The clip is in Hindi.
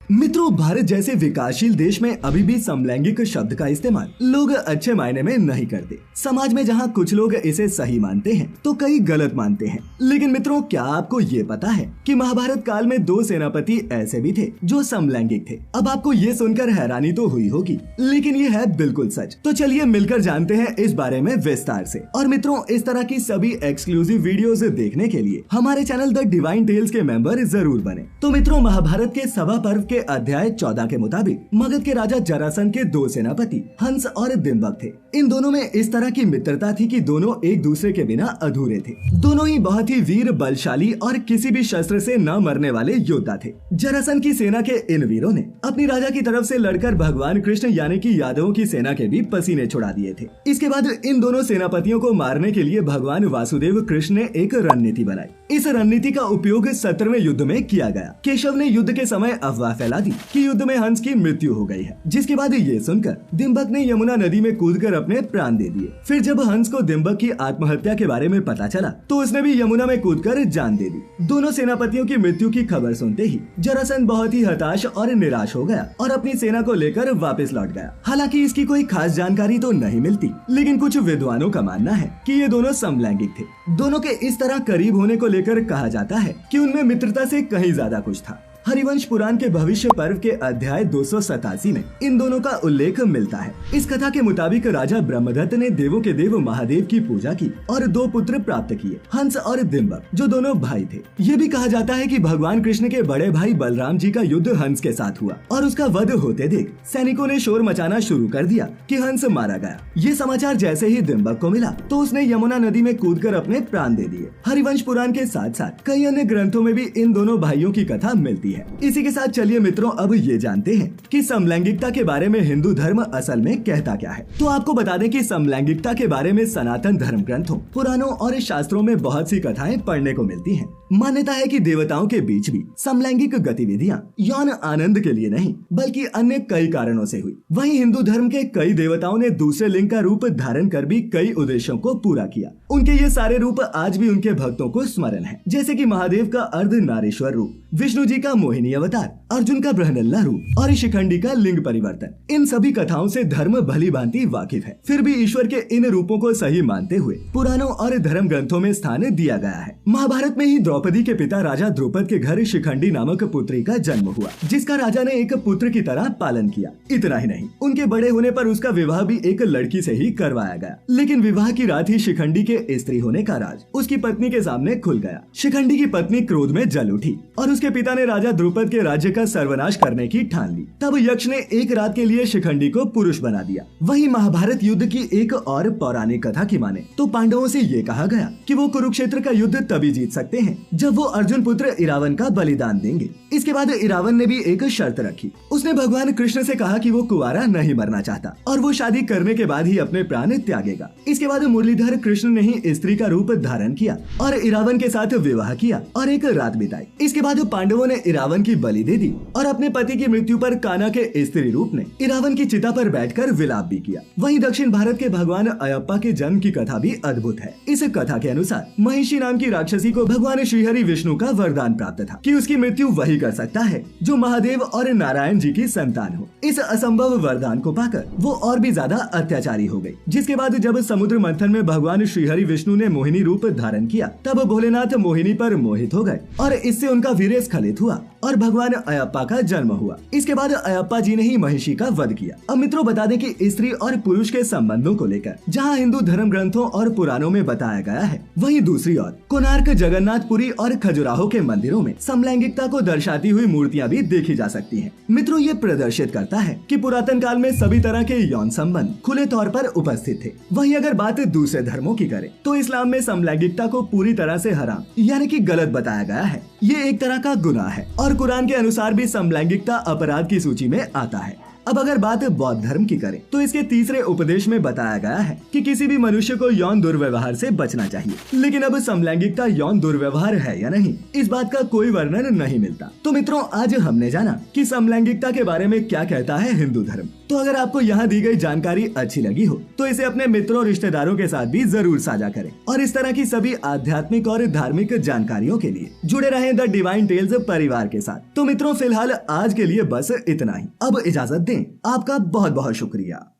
मित्रों, भारत जैसे विकासशील देश में अभी भी समलैंगिक शब्द का इस्तेमाल लोग अच्छे मायने में नहीं करते। समाज में जहां कुछ लोग इसे सही मानते हैं तो कई गलत मानते हैं। लेकिन मित्रों, क्या आपको ये पता है कि महाभारत काल में 2 सेनापति ऐसे भी थे जो समलैंगिक थे। अब आपको ये सुनकर हैरानी तो हुई होगी, लेकिन ये है बिल्कुल सच। तो चलिए मिलकर जानते हैं इस बारे में विस्तार से। और मित्रों, इस तरह की सभी एक्सक्लूसिव वीडियोस देखने के लिए हमारे चैनल द डिवाइन टेल्स के मेंबर जरूर बने। तो मित्रों, महाभारत के सभा पर्व के अध्याय 14 के मुताबिक मगध के राजा जरासंध के 2 सेनापति हंस और दिम्बक थे। इन दोनों में इस तरह की मित्रता थी कि दोनों एक दूसरे के बिना अधूरे थे। दोनों ही बहुत ही वीर, बलशाली और किसी भी शस्त्र से न मरने वाले योद्धा थे। जरासंध की सेना के इन वीरों ने अपनी राजा की तरफ से लड़कर भगवान कृष्ण यानी कि यादवों की सेना के भी पसीने छुड़ा दिए थे। इसके बाद इन दोनों सेनापतियों को मारने के लिए भगवान वासुदेव कृष्ण ने एक रणनीति बनाई। इस रणनीति का उपयोग 17वें युद्ध में किया गया। केशव ने युद्ध के समय अफवाह फैला दी कि युद्ध में हंस की मृत्यु हो गई है, जिसके बाद ये सुनकर दिम्बक ने यमुना नदी में कूदकर अपने प्राण दे दिए। फिर जब हंस को दिम्बक की आत्महत्या के बारे में पता चला तो उसने भी यमुना में कूदकर जान दे दी। दोनों सेनापतियों की मृत्यु की खबर सुनते ही जरासंध बहुत ही हताश और निराश हो गया और अपनी सेना को लेकर वापस लौट गया। हालांकि इसकी कोई खास जानकारी तो नहीं मिलती, लेकिन कुछ विद्वानों का मानना है कि ये दोनों समलैंगिक थे। दोनों के इस तरह करीब होने को लेकर कहा जाता है कि उनमें मित्रता से कहीं ज्यादा कुछ था। हरिवंश पुराण के भविष्य पर्व के अध्याय 287 में इन दोनों का उल्लेख मिलता है। इस कथा के मुताबिक राजा ब्रह्मदत्त ने देवों के देव महादेव की पूजा की और 2 पुत्र प्राप्त किए, हंस और दिम्बक, जो दोनों भाई थे। ये भी कहा जाता है कि भगवान कृष्ण के बड़े भाई बलराम जी का युद्ध हंस के साथ हुआ और उसका वध होते देख सैनिकों ने शोर मचाना शुरू कर दिया कि हंस मारा गया। ये समाचार जैसे ही दिम्बक को मिला तो उसने यमुना नदी में कूदकर अपने प्राण दे दिए। हरिवंश पुराण के साथ साथ कई अन्य ग्रंथों में भी इन दोनों भाइयों की कथा मिलती है। इसी के साथ चलिए मित्रों, अब ये जानते हैं कि समलैंगिकता के बारे में हिंदू धर्म असल में कहता क्या है। तो आपको बता दें कि समलैंगिकता के बारे में सनातन धर्म ग्रंथों, पुराणों और शास्त्रों में बहुत सी कथाएं पढ़ने को मिलती हैं। मान्यता है कि देवताओं के बीच भी समलैंगिक गतिविधियां यौन आनंद के लिए नहीं बल्कि अन्य कई कारणों से हुई। वहीं हिंदू धर्म के कई देवताओं ने दूसरे लिंग का रूप धारण कर भी कई उद्देश्यों को पूरा किया। उनके ये सारे रूप आज भी उनके भक्तों को स्मरण है, जैसे कि महादेव का अर्धनारीश्वर रूप, विष्णु जी का मोहिनी अवतार, अर्जुन का बृहनल्ला रूप और शिखंडी का लिंग परिवर्तन। इन सभी कथाओं से धर्म भली भांति वाकिफ है, फिर भी ईश्वर के इन रूपों को सही मानते हुए पुराणों और धर्म ग्रंथों में स्थान दिया गया है। महाभारत में ही द्रौपदी के पिता राजा द्रुपद के घर शिखंडी नामक पुत्री का जन्म हुआ, जिसका राजा ने एक पुत्र की तरह पालन किया। इतना ही नहीं, उनके बड़े होने पर उसका विवाह भी एक लड़की से ही करवाया गया। लेकिन विवाह की रात ही शिखंडी के स्त्री होने का राज उसकी पत्नी के सामने खुल गया। शिखंडी की पत्नी क्रोध में जल उठी और उसके पिता ने राजा द्रुपद के राज्य का सर्वनाश करने की ठान ली। तब यक्ष ने एक रात के लिए शिखंडी को पुरुष बना दिया। वहीं महाभारत युद्ध की एक और पौराणिक कथा की माने तो पांडवों से ये कहा गया कि वो कुरुक्षेत्र का युद्ध तभी जीत सकते हैं जब वो अर्जुन पुत्र इरावन का बलिदान देंगे। इसके बाद इरावन ने भी एक शर्त रखी। उसने भगवान कृष्ण से कहा कि वो कुंवारा नहीं मरना चाहता और वो शादी करने के बाद ही अपने प्राण त्यागेगा। इसके बाद मुरलीधर कृष्ण ने ही स्त्री का रूप धारण किया और इरावन के साथ विवाह किया और एक रात बिताई। इसके बाद पांडवों ने इरावन की बलि दे दी और अपने पति की मृत्यु पर कान्हा के स्त्री रूप ने इरावन की चिता पर बैठकर विलाप भी किया। वहीं दक्षिण भारत के भगवान अयप्पा के जन्म की कथा भी अद्भुत है। इस कथा के अनुसार महिषी नाम की राक्षसी को भगवान श्रीहरि विष्णु का वरदान प्राप्त था कि उसकी मृत्यु वही कर सकता है जो महादेव और नारायण जी की संतान हो। इस असंभव वरदान को पाकर वो और भी ज्यादा अत्याचारी हो गई। जिसके बाद जब समुद्र मंथन में भगवान श्रीहरि विष्णु ने मोहिनी रूप धारण किया तब भोलेनाथ मोहिनी पर मोहित हो गए और इससे उनका वीर्य स्खलित हुआ और भगवान अयप्पा का जन्म हुआ। इसके बाद अयप्पा जी ने ही महिषी का वध किया। अब मित्रों, बता दें कि स्त्री और पुरुष के संबंधों को लेकर जहां हिंदू धर्म ग्रंथों और पुराणों में बताया गया है, वहीं दूसरी ओर कोणार्क, जगन्नाथपुरी और खजुराहो के मंदिरों में समलैंगिकता को दर्शाती हुई मूर्तियां भी देखी जा सकती हैं। मित्रों, ये प्रदर्शित करता है कि पुरातन काल में सभी तरह के यौन संबंध खुले तौर पर उपस्थित थे। वहीं अगर बात दूसरे धर्मों की करें तो इस्लाम में समलैंगिकता को पूरी तरह से हराम यानी कि गलत बताया गया है। ये एक तरह का गुनाह है और कुरान के अनुसार भी समलैंगिकता अपराध की सूची में आता है। अब अगर बात बौद्ध धर्म की करें तो इसके तीसरे उपदेश में बताया गया है कि किसी भी मनुष्य को यौन दुर्व्यवहार से बचना चाहिए। लेकिन अब समलैंगिकता यौन दुर्व्यवहार है या नहीं, इस बात का कोई वर्णन नहीं मिलता। तो मित्रों, आज हमने जाना कि समलैंगिकता के बारे में क्या कहता है हिंदू धर्म। तो अगर आपको यहाँ दी गई जानकारी अच्छी लगी हो तो इसे अपने मित्रों और रिश्तेदारों के साथ भी जरूर साझा करें और इस तरह की सभी आध्यात्मिक और धार्मिक जानकारियों के लिए जुड़े रहें द डिवाइन टेल्स परिवार के साथ। तो मित्रों, फिलहाल आज के लिए बस इतना ही। अब इजाजत दें। आपका बहुत बहुत शुक्रिया।